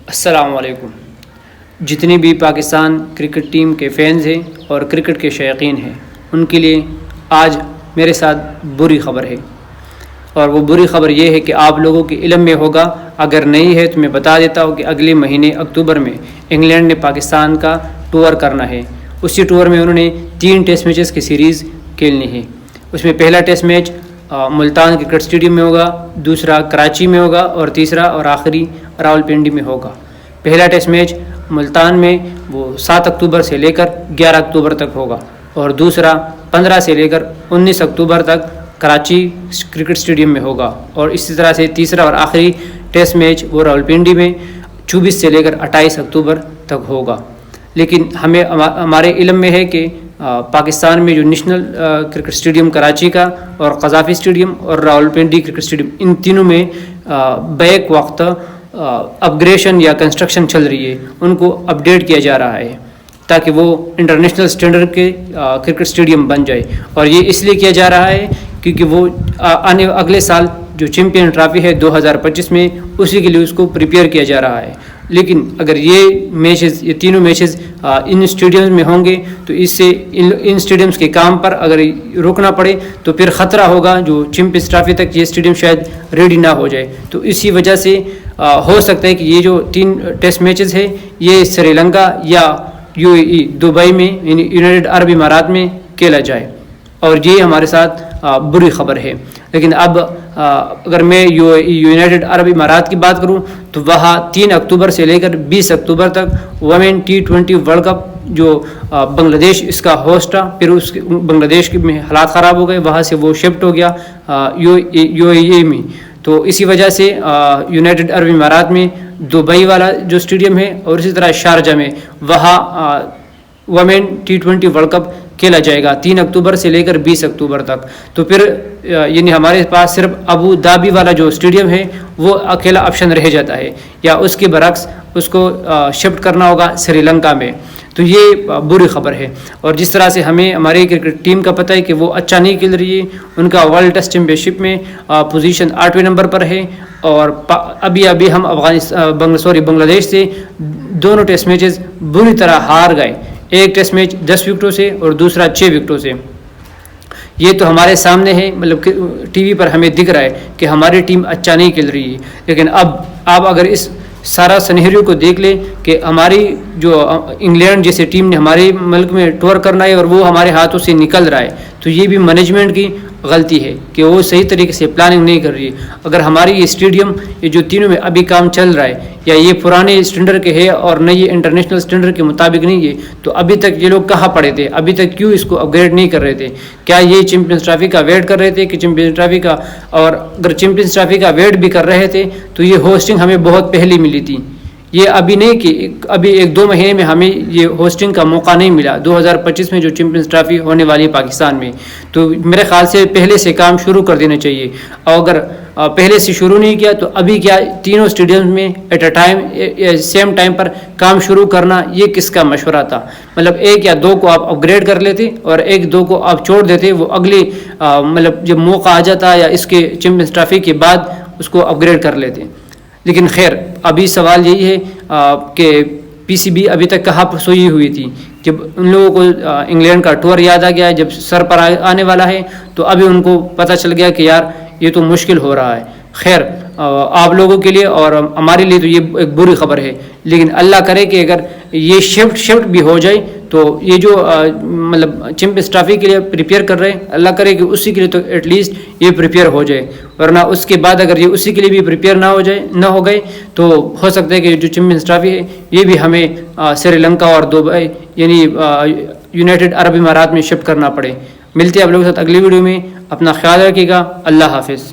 السلام علیکم۔ جتنے بھی پاکستان کرکٹ ٹیم کے فینز ہیں اور کرکٹ کے شائقین ہیں ان کے لیے آج میرے ساتھ بری خبر ہے، اور وہ بری خبر یہ ہے کہ آپ لوگوں کے علم میں ہوگا، اگر نہیں ہے تو میں بتا دیتا ہوں کہ اگلے مہینے اکتوبر میں انگلینڈ نے پاکستان کا ٹور کرنا ہے۔ اسی ٹور میں انہوں نے 3 ٹیسٹ میچز کی سیریز کھیلنی ہے۔ اس میں پہلا test match Multan cricket stadium میں ہوگا، دوسرا کراچی میں ہوگا، اور تیسرا اور آخری راولپنڈی میں ہوگا۔ پہلا ٹیسٹ میچ ملتان میں وہ 7 اکتوبر سے لے کر 11 اکتوبر تک ہوگا، اور دوسرا 15 سے لے کر 19 اکتوبر تک کراچی کرکٹ اسٹیڈیم میں ہوگا، اور اسی طرح سے تیسرا اور آخری ٹیسٹ میچ وہ راولپنڈی میں 24 سے لے کر 28 اکتوبر تک ہوگا۔ لیکن ہمارے علم میں ہے کہ پاکستان میں جو نیشنل کرکٹ اسٹیڈیم کراچی کا اور قذافی اسٹیڈیم اور راولپنڈی کرکٹ اسٹیڈیم، ان تینوں میں بیک وقت اپگریشن یا کنسٹرکشن چل رہی ہے، ان کو اپڈیٹ کیا جا رہا ہے تاکہ وہ انٹرنیشنل اسٹینڈرڈ کے کرکٹ اسٹیڈیم بن جائے۔ اور یہ اس لیے کیا جا رہا ہے کیونکہ وہ اگلے سال جو چیمپئن ٹرافی ہے 2025 میں، اسی کے لیے اس کو پریپیئر کیا جا رہا ہے۔ لیکن اگر یہ تینوں میچز ان اسٹیڈیمز میں ہوں گے تو اس سے ان اسٹیڈیمز کے کام پر اگر روکنا پڑے تو پھر خطرہ ہوگا جو چیمپئنز ٹرافی تک یہ اسٹیڈیم شاید ریڈی نہ ہو جائے۔ تو اسی وجہ سے ہو سکتا ہے کہ یہ جو 3 ٹیسٹ میچز ہے یہ سری لنکا یا UAE دبئی میں یعنی یونائٹڈ عرب امارات میں کھیلا جائے، اور یہ ہمارے ساتھ بری خبر ہے۔ لیکن اب اگر میں یونائٹڈ عرب امارات کی بات کروں تو وہاں 3 اکتوبر سے لے کر 20 اکتوبر تک ویمن T20 ورلڈ کپ جو بنگلہ دیش اس کا ہوسٹ تھا، پھر اس بنگلہ دیش میں حالات خراب ہو گئے، وہاں سے وہ شفٹ ہو گیا UAE میں۔ تو اسی وجہ سے یونائٹڈ عرب امارات میں دبئی والا جو اسٹیڈیم ہے، اور اسی طرح شارجہ میں وہاں ویمن T20 ورلڈ کپ کھیلا جائے گا 3 اکتوبر سے لے کر 20 اکتوبر تک۔ تو پھر یعنی ہمارے پاس صرف ابو دھابی والا جو اسٹیڈیم ہے وہ اکیلا آپشن رہ جاتا ہے، یا اس کے برعکس اس کو شفٹ کرنا ہوگا سری لنکا میں۔ تو یہ بری خبر ہے، اور جس طرح سے ہمیں ہماری کرکٹ ٹیم کا پتہ ہے کہ وہ اچھا نہیں کھیل رہی ہے، ان کا ورلڈ ٹیسٹ چیمپئن شپ میں پوزیشن 8ویں نمبر پر ہے، اور ابھی ہم بنگلہ دیش سے دونوں ٹیسٹ میچز بری طرح ہار گئے، ایک ٹیسٹ میچ 10 وکٹوں سے اور دوسرا 6 وکٹوں سے۔ یہ تو ہمارے سامنے ہے، مطلب ٹی وی پر ہمیں دکھ رہا ہے کہ ہماری ٹیم اچھا نہیں کھیل رہی ہے۔ لیکن اب آپ اگر اس سارا سنہریو کو دیکھ لیں کہ ہماری جو انگلینڈ جیسے ٹیم نے ہمارے ملک میں ٹور کرنا ہے اور وہ ہمارے ہاتھوں سے نکل رہا ہے، تو یہ بھی مینجمنٹ کی غلطی ہے کہ وہ صحیح طریقے سے پلاننگ نہیں کر رہی ہے۔ اگر ہماری یہ اسٹیڈیم یہ جو تینوں میں ابھی کام چل رہا ہے، یا یہ پرانے اسٹینڈرڈ کے ہے اور نہ یہ انٹرنیشنل اسٹینڈرڈ کے مطابق نہیں ہے، تو ابھی تک یہ لوگ کہاں پڑے تھے؟ ابھی تک کیوں اس کو اپ گریڈ نہیں کر رہے تھے؟ کیا یہ چیمپئنز ٹرافی کا ویٹ کر رہے تھے کہ چیمپئنز ٹرافی کا؟ اور اگر چیمپئنز ٹرافی کا ویٹ بھی کر رہے تھے تو یہ ہوسٹنگ ہمیں بہت پہلے ملی تھی، یہ ابھی نہیں کہ ابھی 1-2 مہینے میں ہمیں یہ ہوسٹنگ کا موقع نہیں ملا 2025 میں جو چیمپئنز ٹرافی ہونے والی ہے پاکستان میں۔ تو میرے خیال سے پہلے سے کام شروع کر دینا چاہیے، اور اگر پہلے سے شروع نہیں کیا تو ابھی کیا تینوں اسٹیڈیم میں at a time same time پر کام شروع کرنا یہ کس کا مشورہ تھا؟ مطلب 1 یا 2 کو آپ اپ گریڈ کر لیتے اور 1-2 کو آپ چھوڑ دیتے، وہ اگلے مطلب جب موقع آ جاتا یا اس کے چیمپئنز ٹرافی کے بعد اس کو اپ گریڈ کر لیتے۔ لیکن خیر، ابھی سوال یہی ہے کہ PCB ابھی تک کہاں پر سوئی ہوئی تھی؟ جب ان لوگوں کو انگلینڈ کا ٹور یاد آ گیا، جب سر پر آنے والا ہے، تو ابھی ان کو پتہ چل گیا کہ یار یہ تو مشکل ہو رہا ہے۔ خیر، آپ لوگوں کے لیے اور ہمارے لیے تو یہ ایک بری خبر ہے، لیکن اللہ کرے کہ اگر یہ شفٹ بھی ہو جائے تو یہ جو مطلب چیمپئنز ٹرافی کے لیے پریپیئر کر رہے ہیں، اللہ کرے کہ اسی کے لیے تو ایٹ لیسٹ یہ پریپیئر ہو جائے، ورنہ اس کے بعد اگر یہ اسی کے لیے بھی پریپیئر نہ ہو گئے تو ہو سکتا ہے کہ جو چیمپئنز ٹرافی ہے یہ بھی ہمیں سری لنکا اور دبئی یعنی یونائٹڈ عرب امارات میں شفٹ کرنا پڑے۔ ملتے ہیں آپ لوگوں کے ساتھ اگلی ویڈیو میں، اپنا خیال رکھیے گا، اللہ حافظ۔